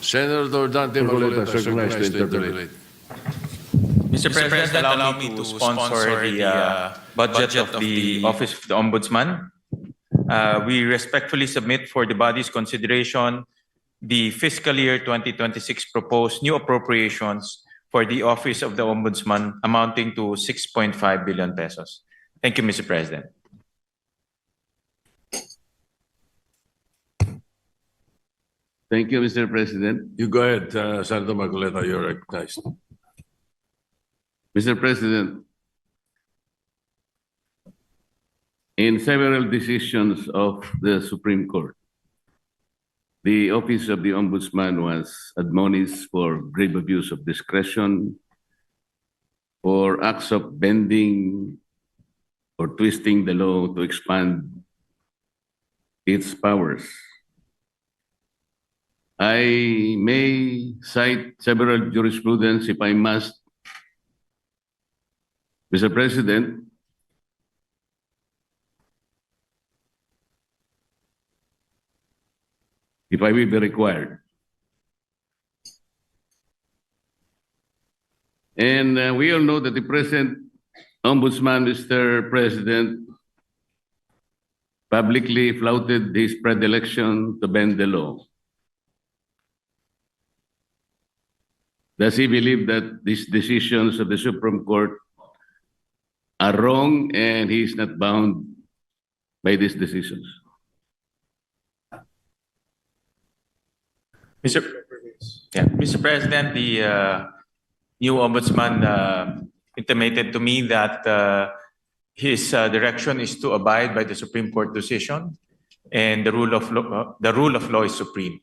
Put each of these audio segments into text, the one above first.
Senator Dante Marcoleta is recognized to interpolate. Mr. President, allow me to sponsor the budget of the Office of the Ombudsman. We respectfully submit for the body's consideration the fiscal year 2026 proposed new appropriations for the Office of the Ombudsman amounting to 6.5 billion pesos. Thank you, Mr. President. Thank you, Mr. President. You go ahead, Senator Marcoleta, you're recognized. Mr. President, in several decisions of the Supreme Court, the Office of the Ombudsman was admonished for grave abuse of discretion, for acts of bending or twisting the law to expand its powers. I may cite several jurisprudence if I must. Mr. President, if I will be required. And we all know that the present Ombudsman, Mr. President, publicly flouted his predilection to bend the law. Does he believe that these decisions of the Supreme Court are wrong and he is not bound by these decisions? Mr. President, the new ombudsman intimated to me that his direction is to abide by the Supreme Court decision, and the rule of law is supreme.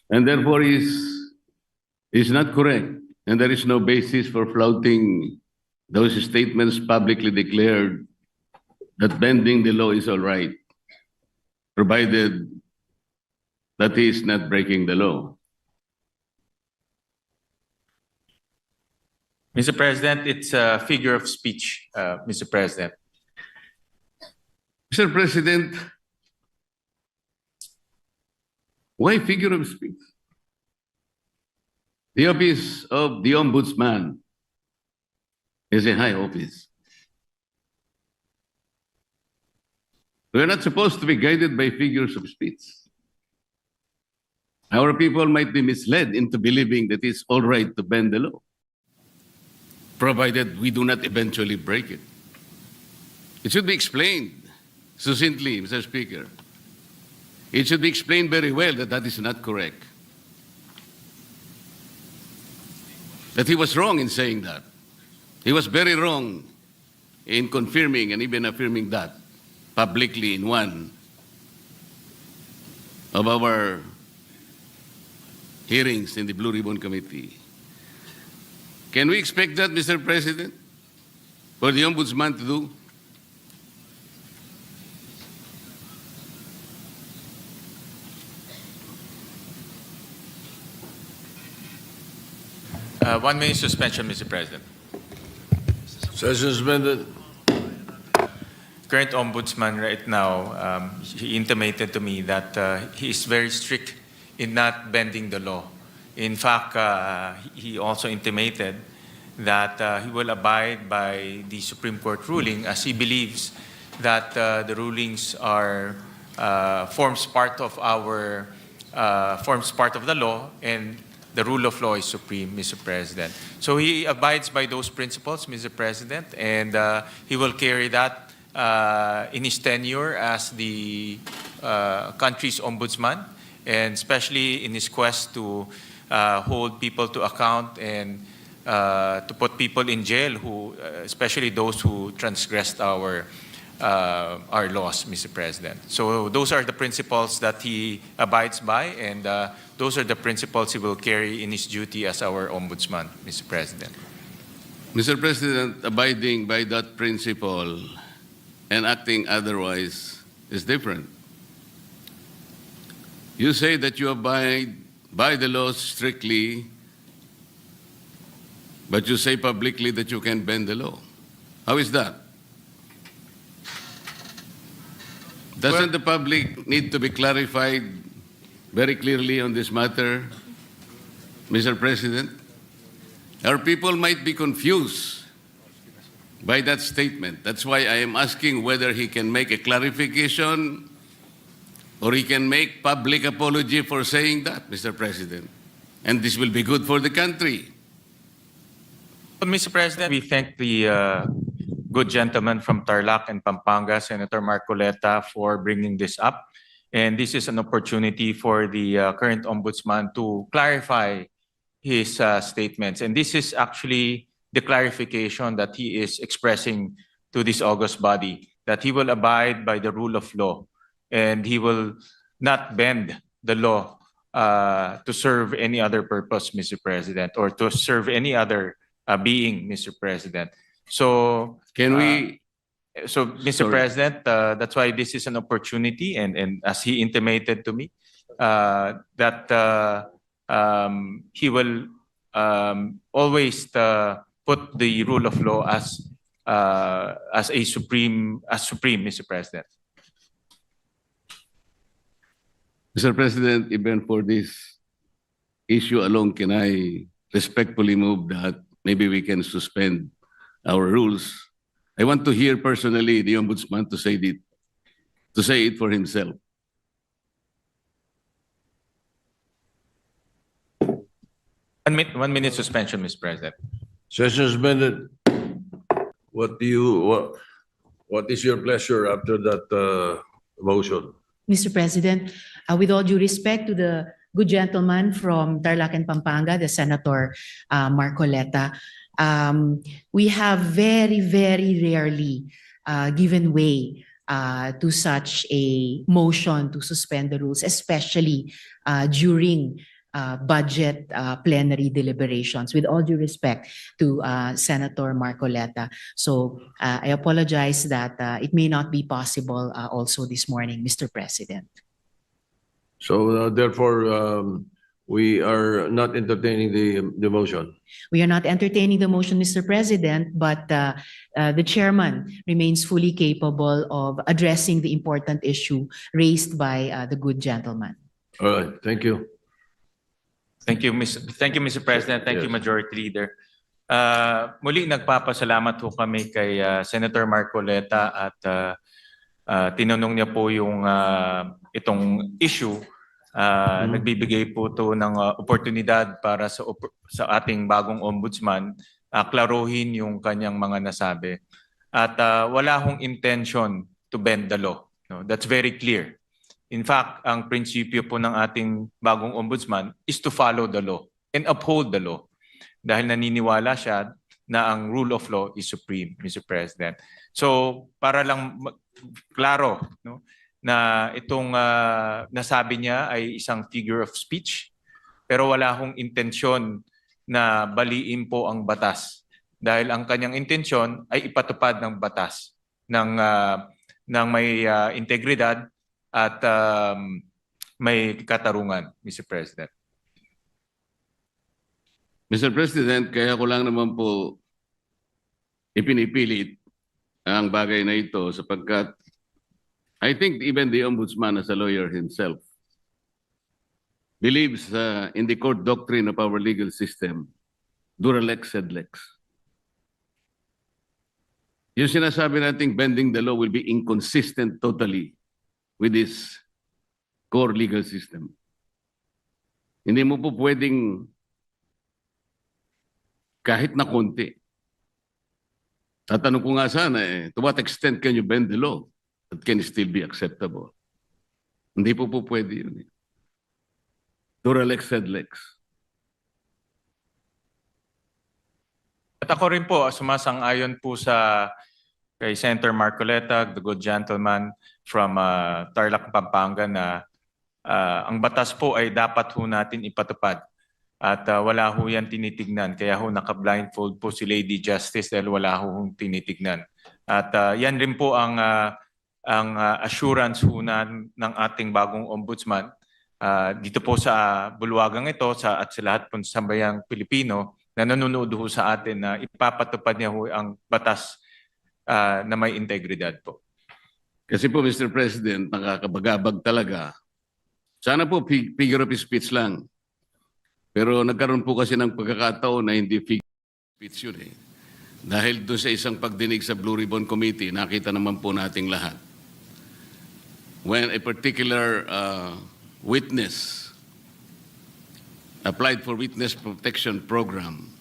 And therefore is not correct, and there is no basis for flouting those statements publicly declared that bending the law is all right, provided that he is not breaking the law. Mr. President, it's a figure of speech, Mr. President. Mr. President, why figure of speech? The Office of the Ombudsman is a high office. We are not supposed to be guided by figures of speech. Our people might be misled into believing that it's all right to bend the law, provided we do not eventually break it. It should be explained succinctly, Mr. Speaker. It should be explained very well that that is not correct. That he was wrong in saying that. He was very wrong in confirming and even affirming that publicly in one of our hearings in the Blue Ribbon Committee. Can we expect that, Mr. President, for the Ombudsman to do? One minute suspension, Mr. President. Session suspended. Current ombudsman right now, he intimated to me that he is very strict in not bending the law. In fact, he also intimated that he will abide by the Supreme Court ruling, as he believes that the rulings are forms part of the law, and the rule of law is supreme, Mr. President. So he abides by those principles, Mr. President, and he will carry that in his tenure as the country's ombudsman, and especially in his quest to hold people to account and to put people in jail, especially those who transgressed our laws, Mr. President. So those are the principles that he abides by, and those are the principles he will carry in his duty as our ombudsman, Mr. President. Mr. President, abiding by that principle and acting otherwise is different. You say that you abide by the laws strictly, but you say publicly that you can bend the law. How is that? Doesn't the public need to be clarified very clearly on this matter, Mr. President? Our people might be confused by that statement. That's why I am asking whether he can make a clarification or he can make public apology for saying that, Mr. President. And this will be good for the country. Well, Mr. President, we thank the good gentleman from Tarlac and Pampanga, Senator Marcoleta, for bringing this up. And this is an opportunity for the current ombudsman to clarify his statements. And this is actually the clarification that he is expressing to this august body, that he will abide by the rule of law and he will not bend the law to serve any other purpose, Mr. President, or to serve any other being, Mr. President. So, Can we, Mr. Sorry. President, that's why this is an opportunity, and as he intimated to me, that he will always put the rule of law as supreme, Mr. President. Mr. President, even for this issue alone, can I respectfully move that maybe we can suspend our rules? I want to hear personally the ombudsman to say it for himself. One minute suspension, Mr. President. Session suspended. What is your pleasure after that motion? Mr. President, with all due respect to the good gentleman from Tarlac and Pampanga, the Senator Marcoleta, we have very, very rarely given way to such a motion to suspend the rules, especially during budget plenary deliberations, with all due respect to Senator Marcoleta. So I apologize that it may not be possible also this morning, Mr. President. So therefore, we are not entertaining the motion. We are not entertaining the motion, Mr. President, but the chairman remains fully capable of addressing the important issue raised by the good gentleman. All right, thank you. Thank you, Mr. President. Thank you, Yes. Majority Leader. Muli, nagpapasalamat po kami kay Senator Marcoleta at tinanong niya po yung itong issue. Nagbibigay po to ng oportunidad para sa ating bagong ombudsman klaruhin yung kanyang mga nasabi. At wala hong intention to bend the law. No? That's very clear. In fact, ang prinsipyo po ng ating bagong ombudsman is to follow the law and uphold the law. Dahil naniniwala siya na ang rule of law is supreme, Mr. President. So, para lang klaro, no, na itong nasabi niya ay isang figure of speech, pero wala hong intensyon na baliin po ang batas. Dahil ang kanyang intensyon ay ipatupad ng batas ng may integridad at may katarungan, Mr. President. Mr. President, kaya ko lang naman po ipinipilit ang bagay na ito sapagkat I think even the ombudsman as a lawyer himself believes in the court doctrine of our legal system, dura lex sed lex. Yung sinasabi nating bending the law will be inconsistent totally with this core legal system. Hindi mo po pwedeng kahit na konti. Tatanong ko nga sana to what extent can you bend the law that can still be acceptable? Hindi po pwede yun. Dura lex sed lex. At ako rin po, sumasang-ayon po kay Senator Marcoleta, the good gentleman from Tarlac, Pampanga, na ang batas po ay dapat ho natin ipatupad. At wala ho yan tinitignan. Kaya ho naka-blindfold po si Lady Justice dahil wala ho tinitignan. At yan rin po ang assurance ho ng ating bagong ombudsman dito po sa bulwagang ito at sa lahat po sa sambayang Pilipino na nanonood ho sa atin na ipapatupad niya ho ang batas na may integridad po. Kasi po, Mr. President, nakakabagabag talaga Sana po figure of speech lang. Pero nagkaroon po kasi ng pagkakataon na hindi figure of speech yun eh. Dahil doon sa isang pagdinig sa Blue Ribbon Committee, nakita naman po nating lahat. When a particular witness applied for witness protection program,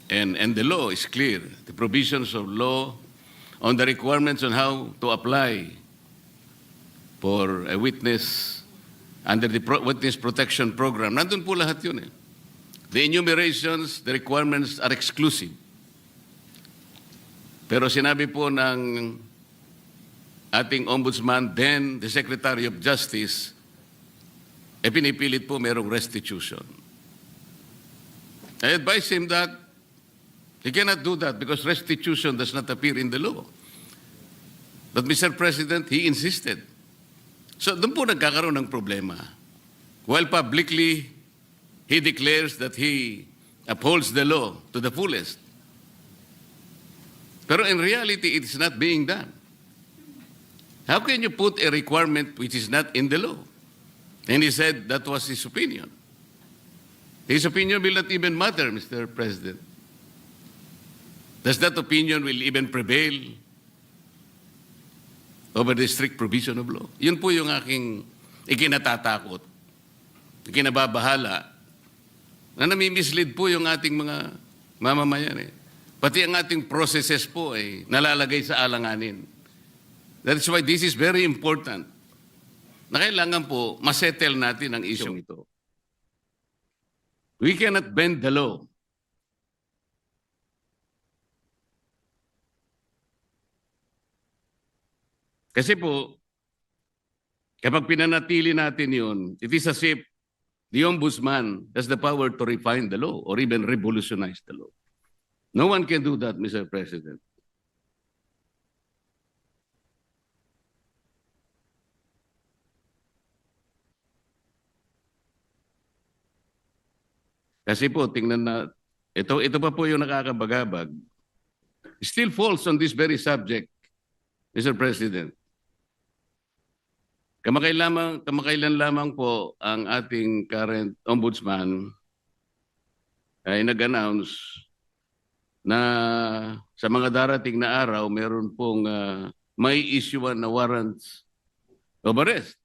and the law is clear, the provisions of law on the requirements on how to apply for a witness under the witness protection program, nandun po lahat yun eh. The enumerations, the requirements are exclusive. Pero sinabi po ng ating ombudsman, then the Secretary of Justice, pinipilit po merong restitution. I advise him that he cannot do that because restitution does not appear in the law. But Mr. President, he insisted. So doon po nagkakaroon ng problema. While publicly, he declares that he upholds the law to the fullest. Pero in reality, it is not being done. How can you put a requirement which is not in the law? And he said that was his opinion. His opinion will not even matter, Mr. President. Does that opinion will even prevail over the strict provision of law? Yun po yung aking ikinatatakot, ikinababahala, na nami-mislead po yung ating mga mamamayan eh. Pati ang ating processes po ay nalalagay sa alanganin. That's why this is very important. Na kailangan po masettle natin ang issue ito. We cannot bend the law. Kasi po, kapag pinanatili natin yun, it is as if the ombudsman has the power to refine the law or even revolutionize the law. No one can do that, Mr. President. Kasi po, tingnan na, ito pa po yung nakakabagabag. Still falls on this very subject, Mr. President. Kamakailan lamang po ang ating current ombudsman ay nag-announce na sa mga darating na araw, meron pong may issuean na warrants of arrest.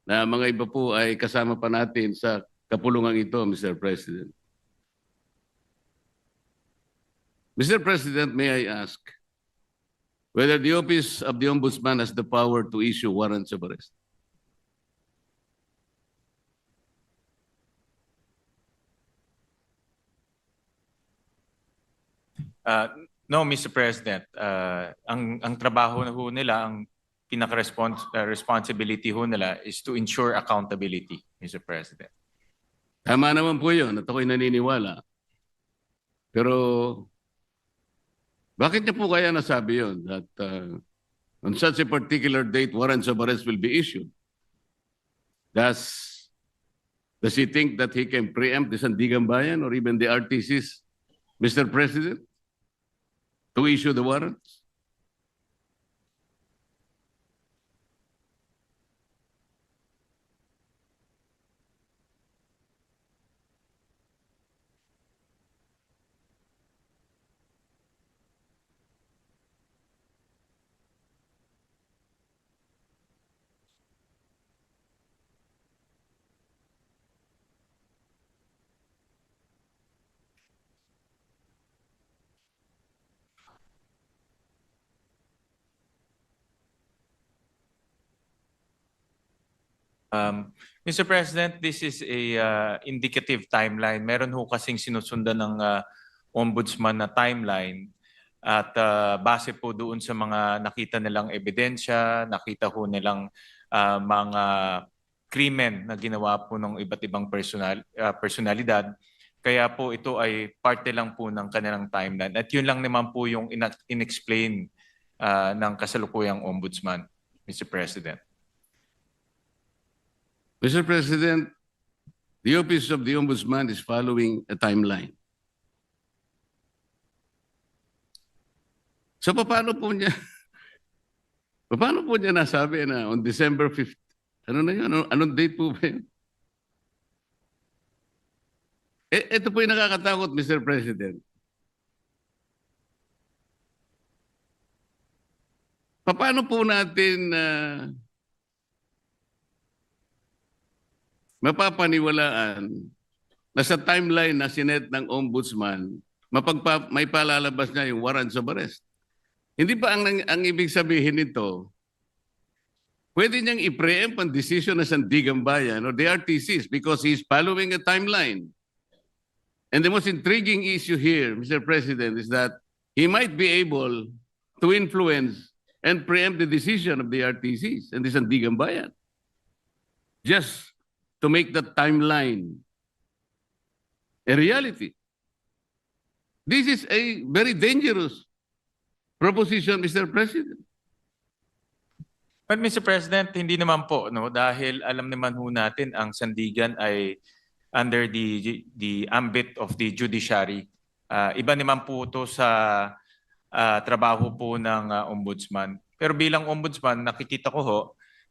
Na mga iba po ay kasama pa natin sa kapulungan ito, Mr. President. Mr. President, may I ask whether the Office of the Ombudsman has the power to issue warrants of arrest? No, Mr. President. Ang trabaho na ho nila, ang responsibility ho nila is to ensure accountability, Mr. President. Tama naman po yun at ako'y naniniwala. Pero bakit niya po kaya nasabi yun? That on such a particular date, warrants of arrest will be issued. Does he think that he can preempt the Sandigan Bayan or even the RTCs, Mr. President, to issue the warrants? Mr. President, this is a indicative timeline. Meron ho kasing sinusundan ng ombudsman na timeline at base po doon sa mga nakita nilang ebidensya, nakita ho nilang mga krimen na ginawa po ng iba't ibang personalidad. Kaya po ito ay parte lang po ng kanilang timeline. At yun lang naman po yung inexplain ng kasalukuyang ombudsman, Mr. President. Mr. President, the Office of the Ombudsman is following a timeline. So paano po niya nasabi na on December Ano na yun? Anong date po ba yun? Ito po yung nakakatakot, Mr. President. Paano po natin mapapaniwalaan na sa timeline na sinet ng Ombudsman, may palalabas niya yung warrants of arrest? Hindi ba ang ibig sabihin nito, pwede niyang i-preempt ang decision ng Sandigan Bayan or the RTCs because he's following a timeline. And the most intriguing issue here, Mr. President, is that he might be able to influence and preempt the decision of the RTCs and the Sandigan Bayan just to make that timeline a reality. This is a very dangerous proposition, Mr. President. But Mr. President, hindi naman po, no, dahil alam naman ho natin ang Sandigan ay under the ambit of the judiciary. Iba naman po ito sa trabaho po ng ombudsman. Pero bilang ombudsman, nakikita ko ho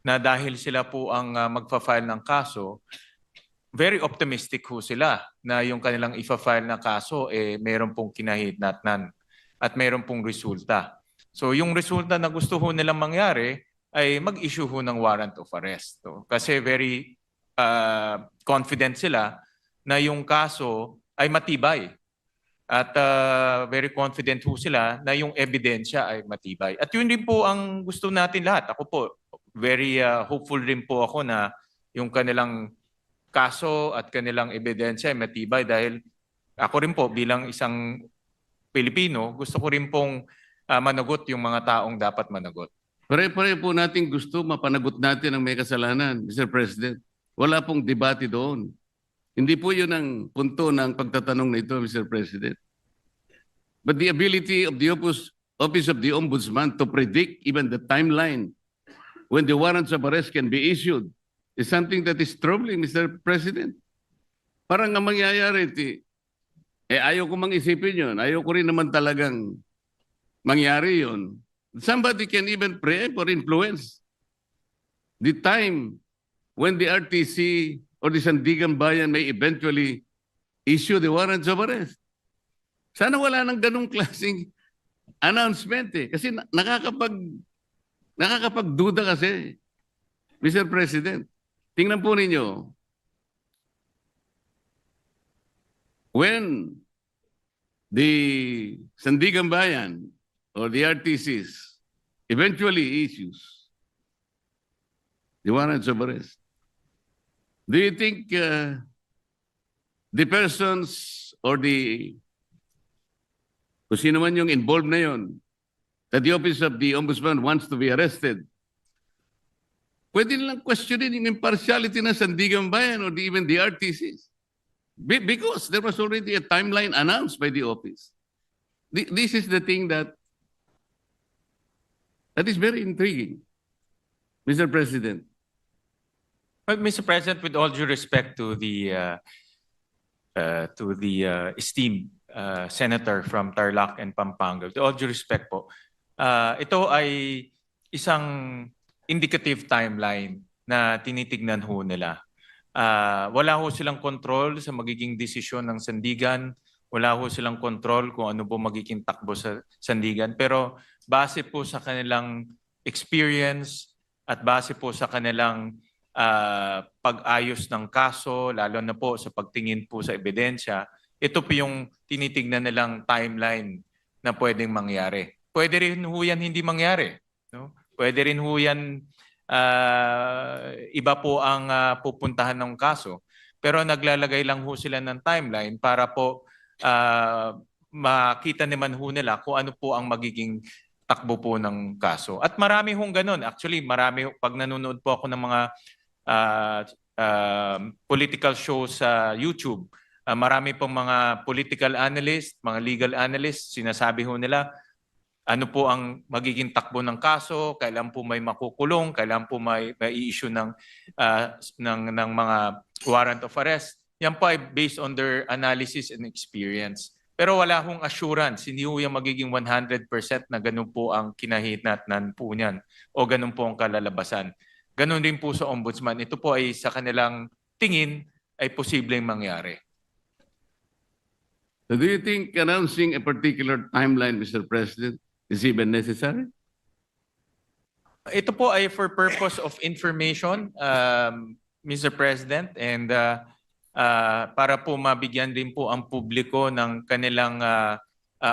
na dahil sila po ang magfa-file ng kaso, very optimistic ho sila na yung kanilang ifa-file na kaso meron pong kinahitnatnan at meron pong resulta. So yung resulta na gusto ho nilang mangyari ay mag-issue ho ng warrant of arrest. So, kasi very confident sila na yung kaso ay matibay. At very confident ho sila na yung ebidensya ay matibay. At yun din po ang gusto natin lahat. Ako po, very hopeful rin po ako na yung kanilang kaso at kanilang ebidensya ay matibay dahil ako rin po bilang isang Pilipino, gusto ko rin pong managot yung mga taong dapat managot. Pare-pare po natin gusto mapanagot natin ang may kasalanan, Mr. President. Wala pong debate doon. Hindi po yun ang punto ng pagtatanong na ito, Mr. President. But the ability of the Office of the Ombudsman to predict even the timeline when the warrants of arrest can be issued is something that is troubling, Mr. President. Parang ang mangyayari, ayaw ko mang isipin yun. Ayaw ko rin naman talagang mangyari yun. Somebody can even preempt or influence the time when the RTC or the Sandigan Bayan may eventually issue the warrants of arrest. Sana wala nang ganong klaseng announcement kasi nakakapagduda kasi, Mr. President. Tingnan po ninyo, when the Sandigan Bayan or the RTCs eventually issues the warrants of arrest, do you think the persons or kung sino man yung involved na yun, that the Office of the Ombudsman wants to be arrested, pwede nilang questionin yung impartiality ng Sandigan Bayan or even the RTCs? Because there was already a timeline announced by the office. This is the thing that is very intriguing, Mr. President. But Mr. President, with all due respect to the esteemed senator from Tarlac and Pampanga, with all due respect po, ito ay isang indicative timeline na tinitignan ho nila. Wala ho silang control sa magiging desisyon ng Sandigan. Wala ho silang control kung ano po magiging takbo sa Sandigan. Pero base po sa kanilang experience at base po sa kanilang pag-ayos ng kaso, lalo na po sa pagtingin po sa ebidensya, ito po yung tinitignan nilang timeline na pwedeng mangyari. Pwede rin ho yan hindi mangyari. No? Pwede rin ho yan iba po ang pupuntahan ng kaso. Pero naglalagay lang ho sila ng timeline para po makita naman ho nila kung ano po ang magiging takbo po ng kaso. At marami hong ganun. Actually, marami, pag nanonood po ako ng mga political shows sa YouTube, marami pong mga political analyst, mga legal analyst, sinasabi ho nila, ano po ang magiging takbo ng kaso, kailan po may makukulong, kailan po may i-issue ng mga warrant of arrest. Yan po ay based on their analysis and experience. Pero wala hong assurance, hindi ho yung magiging 100% na ganun po ang kinahinatnan po niyan o ganun po ang kalalabasan. Ganon din po sa ombudsman. Ito po ay sa kanilang tingin ay posibleng mangyari. So do you think announcing a particular timeline, Mr. President, is even necessary? Ito po ay for purpose of information, Mr. President, and para po mabigyan din po ang publiko ng kanilang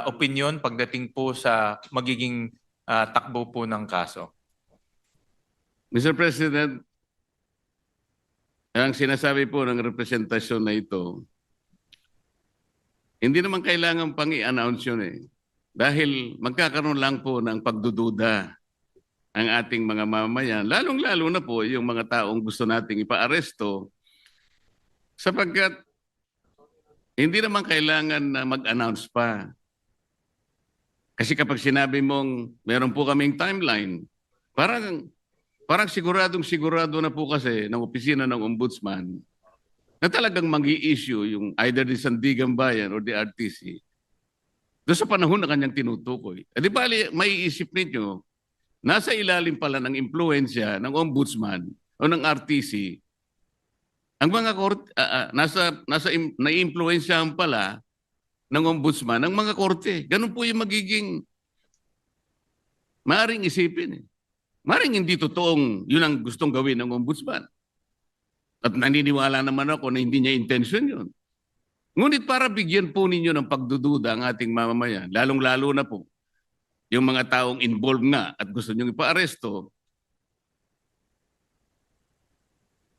opinion pagdating po sa magiging takbo po ng kaso. Mr. President, ang sinasabi po ng representasyon na ito, hindi naman kailangan pang i-announce yun eh. Dahil magkakaroon lang po ng pagdududa ang ating mga mamamayan, lalong-lalo na po yung mga taong gusto nating ipaaresto, sapagkat hindi naman kailangan na mag-announce pa. Kasi kapag sinabi mong meron po kaming timeline, parang sigurado na po kasi ng opisina ng ombudsman na talagang mag-i-issue yung either the Sandigan Bayan or the RTC doon sa panahon na kanyang tinutukoy. Di bali, maiisip ninyo, nasa ilalim pala ng impluensya ng ombudsman o ng RTC, ang mga korte, naiimpluensyahan pala ng ombudsman ang mga korte. Ganun po yung magiging maaring isipin eh. Maring hindi totoong yun ang gustong gawin ng ombudsman. At naniniwala naman ako na hindi niya intention yun. Ngunit para bigyan po ninyo ng pagdududa ang ating mamamayan, lalong-lalo na po yung mga taong involved nga at gusto niyong ipa-aresto,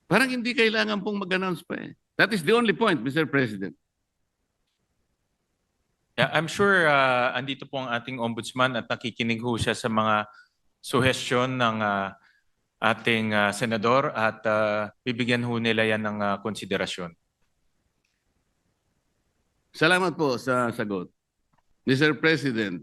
parang hindi kailangan pong mag-announce pa eh. That is the only point, Mr. President. Yeah, I'm sure andito po ang ating ombudsman at nakikinig ho siya sa mga suhestyon ng ating senador at bibigyan ho nila yan ng konsiderasyon. Salamat po sa sagot. Mr. President,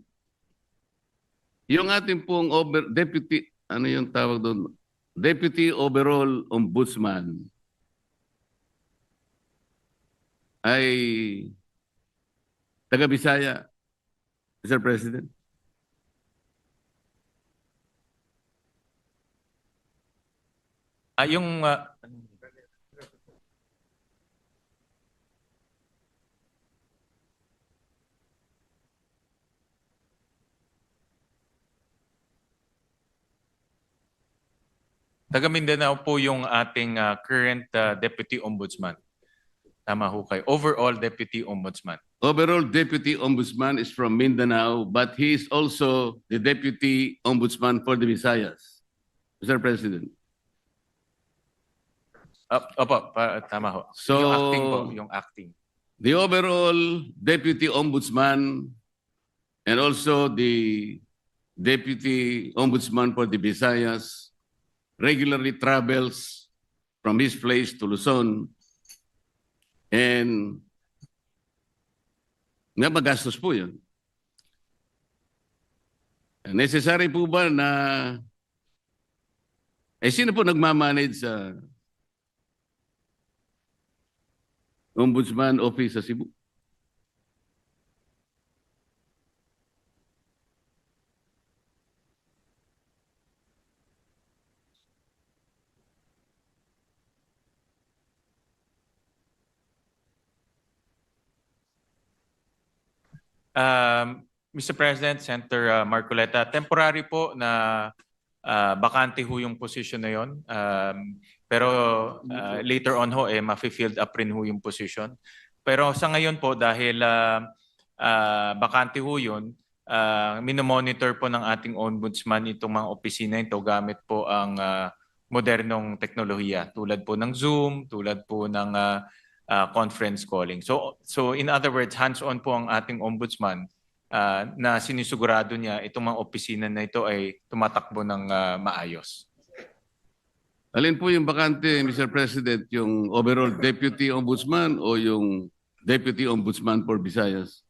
yung ating pong deputy, ano yung tawag doon? Deputy Overall Ombudsman ay taga-Bisaya, Mr. President. Yung taga Mindanao po yung ating current Deputy Ombudsman. Tama ho kayo. Overall Deputy Ombudsman. Overall Deputy Ombudsman is from Mindanao, but he is also the Deputy Ombudsman for the Visayas, Mr. President. Opo, tama ho. So- yung acting po, yung acting. The overall Deputy Ombudsman and also the Deputy Ombudsman for the Visayas regularly travels from his place to Luzon and nga magastos po yun. Necessary po ba na sino po nagmamanage sa Ombudsman Office sa Cebu? Mr. President, Senator Marcoleta, temporary po na bakante ho yung position na yon. Pero later on ho, ma-field up rin ho yung position. Pero sa ngayon po, dahil bakante ho yun, minomonitor po ng ating ombudsman itong mga opisina ito gamit po ang modernong teknolohiya tulad po ng Zoom, tulad po ng conference calling. So in other words, hands-on po ang ating ombudsman na sinisigurado niya itong mga opisina na ito ay tumatakbo ng maayos. Alin po yung bakante, Mr. President, yung overall Deputy Ombudsman o yung Deputy Ombudsman for Visayas?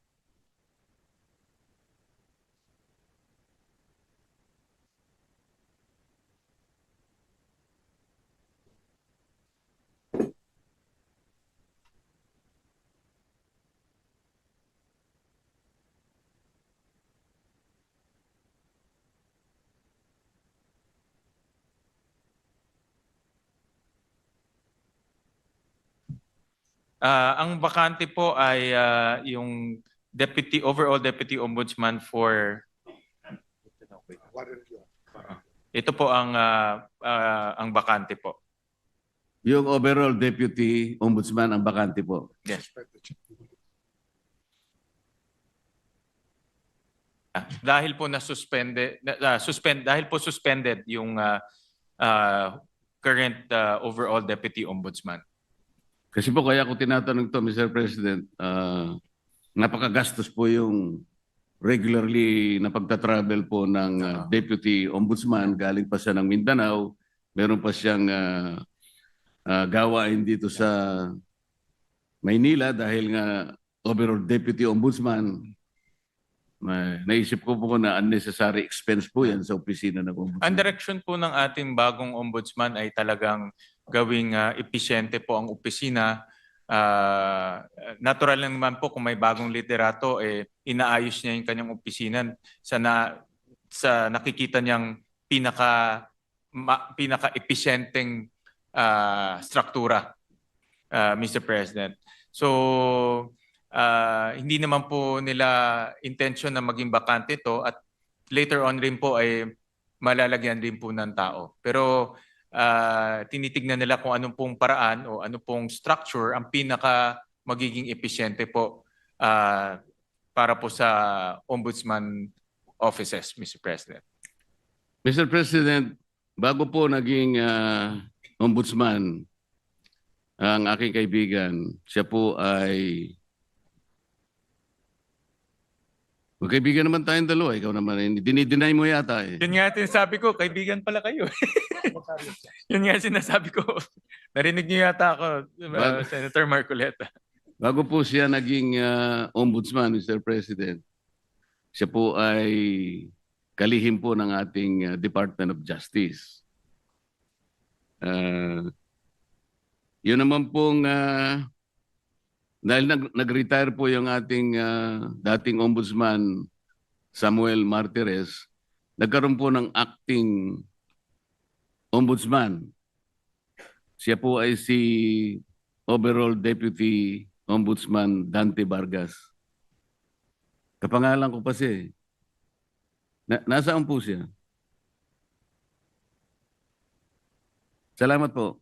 Ang bakante po ay yung overall deputy ombudsman for ito po ang bakante po. Yung overall deputy ombudsman ang bakante po. Yes. Dahil po suspended yung current overall deputy ombudsman. Kasi po kaya ko tinatanong to, Mr. President, napakagastos po yung regularly na pagta-travel po ng Deputy Ombudsman. Galing pa siya ng Mindanao. Meron pa siyang gawain dito sa Maynila dahil nga overall Deputy Ombudsman. Naisip ko po na unnecessary expense po yan sa opisina ng Ombudsman. Ang direction po ng ating bagong ombudsman ay talagang gawing episyente po ang opisina. Natural lang naman po kung may bagong liderato, inaayos niya yung kanyang opisina sa nakikita niyang pinaka-episyenteng struktura, Mr. President. So, hindi naman po nila intention na maging bakante to at later on rin po ay malalagyan din po ng tao. Pero tinitignan nila kung anong pong paraan o anong pong structure ang pinaka magiging episyente po para po sa ombudsman offices, Mr. President. Mr. President, bago po naging ombudsman ang aking kaibigan, siya po ay magkaibigan naman tayong dalawa. Ikaw naman, dinideny mo yata eh. Yun nga sinasabi ko, kaibigan pala kayo. Yun nga sinasabi ko. Narinig niyo yata ako, Senator Marcoleta. Bago po siya naging ombudsman, Mr. President, siya po ay kalihim po ng ating Department of Justice. Yun naman pong dahil nag-retire po yung ating dating ombudsman Samuel Martires, nagkaroon po ng acting ombudsman. Siya po ay si overall deputy ombudsman Dante Vargas. Kapangalan ko pa siya. Nasaan po siya? Salamat po.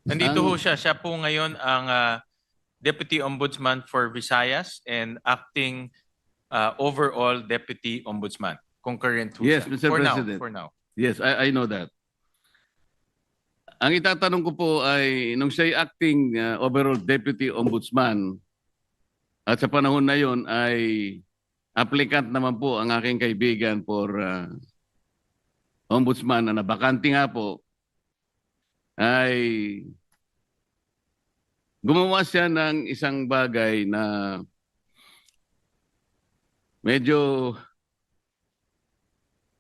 Nandito ho siya. Siya po ngayon ang Deputy Ombudsman for Visayas and acting overall Deputy Ombudsman. Concurrent ho Yes, siya. Mr. President. For now. Yes, I know that. Ang itatanong ko po ay nung siya'y acting overall deputy ombudsman at sa panahon na yon ay applicant naman po ang aking kaibigan for ombudsman na nabakante nga po, ay gumawa siya ng isang bagay na medyo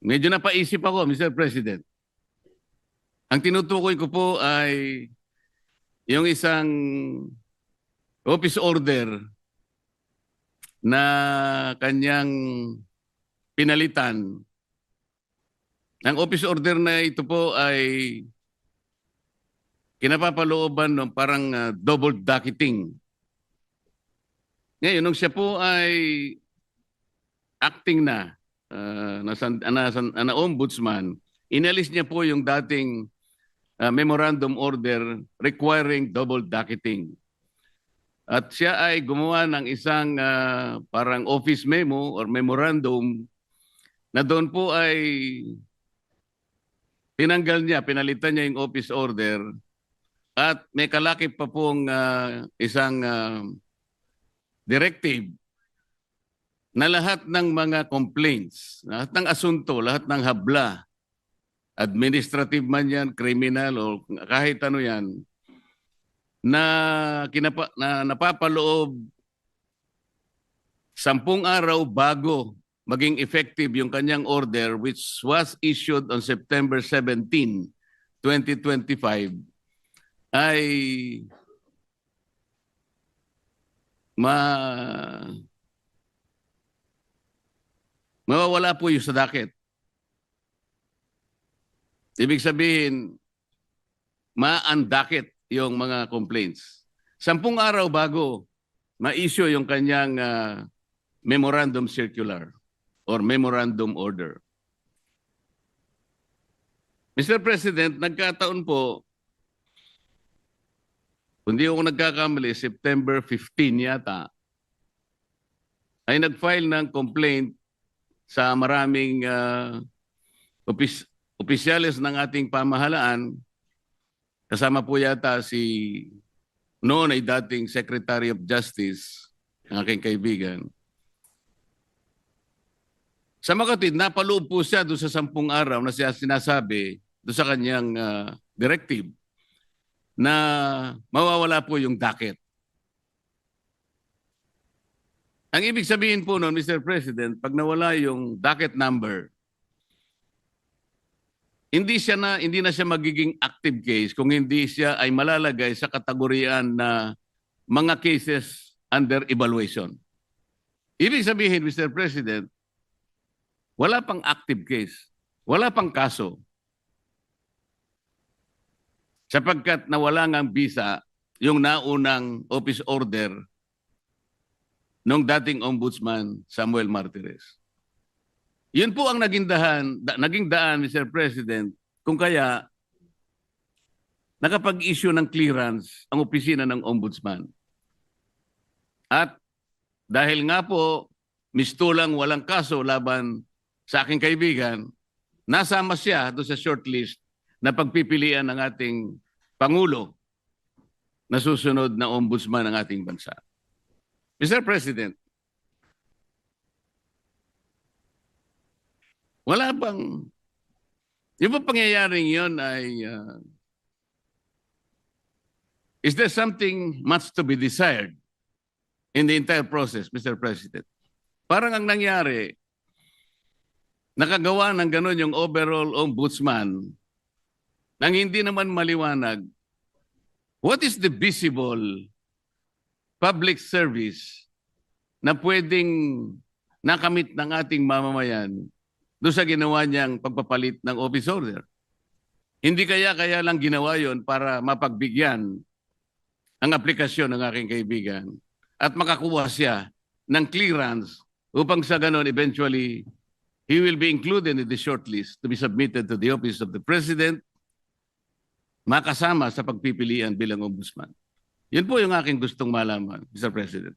napaisip ako, Mr. President. Ang tinutukoy ko po ay yung isang office order na kanyang pinalitan. Ang office order na ito po ay kinapapalooban ng parang double docketing. Ngayon, nung siya po ay acting na ombudsman, inalis niya po yung dating memorandum order requiring double docketing. At siya ay gumawa ng isang parang office memo or memorandum na doon po ay pinalitan niya yung office order at may kalakip pa pong isang directive na lahat ng mga complaints, lahat ng asunto, lahat ng habla, administrative man yan, criminal o kahit ano yan, na napapaloob 10 araw bago maging effective yung kanyang order which was issued on September 17, 2025 ay mawawala po yung sa docket. Ibig sabihin, ma-undocket yung mga complaints. 10 araw bago ma-issue yung kanyang memorandum circular or memorandum order. Mr. President, nagkataon po, kung di ako nagkakamali, September 15 yata, ay nag-file ng complaint sa maraming opisyales ng ating pamahalaan. Kasama po yata si noon ay dating Secretary of Justice, ang aking kaibigan. Sa makatid, napaloob po siya doon sa 10 araw na siya sinasabi doon sa kanyang directive na mawawala po yung docket. Ang ibig sabihin po noon, Mr. President, pag nawala yung docket number, hindi na siya magiging active case kung hindi siya ay malalagay sa kategoriyaan na mga cases under evaluation. Ibig sabihin, Mr. President, wala pang active case, wala pang kaso. Sapagkat nawala ngang visa yung naunang office order nung dating Ombudsman Samuel Martires. Yun po ang naging daan, Mr. President, kung kaya nakapag-issue ng clearance ang opisina ng Ombudsman. At dahil nga po, mistulang walang kaso laban sa aking kaibigan, nasama siya doon sa shortlist na pagpipilian ng ating Pangulo na susunod na Ombudsman ng ating bansa. Mr. President, wala bang, yung bang pangyayaring yun ay, is there something much to be desired in the entire process, Mr. President? Parang ang nangyari, nakagawa ng gano'n yung overall ombudsman nang hindi naman maliwanag what is the visible public service na pwedeng nakamit ng ating mamamayan doon sa ginawa niyang pagpapalit ng office order. Hindi kaya lang ginawa yon para mapagbigyan ang aplikasyon ng aking kaibigan at makakuha siya ng clearance upang sa ganon eventually he will be included in the shortlist to be submitted to the office of the President, makasama sa pagpipilian bilang ombudsman. Yun po yung aking gustong malaman, Mr. President.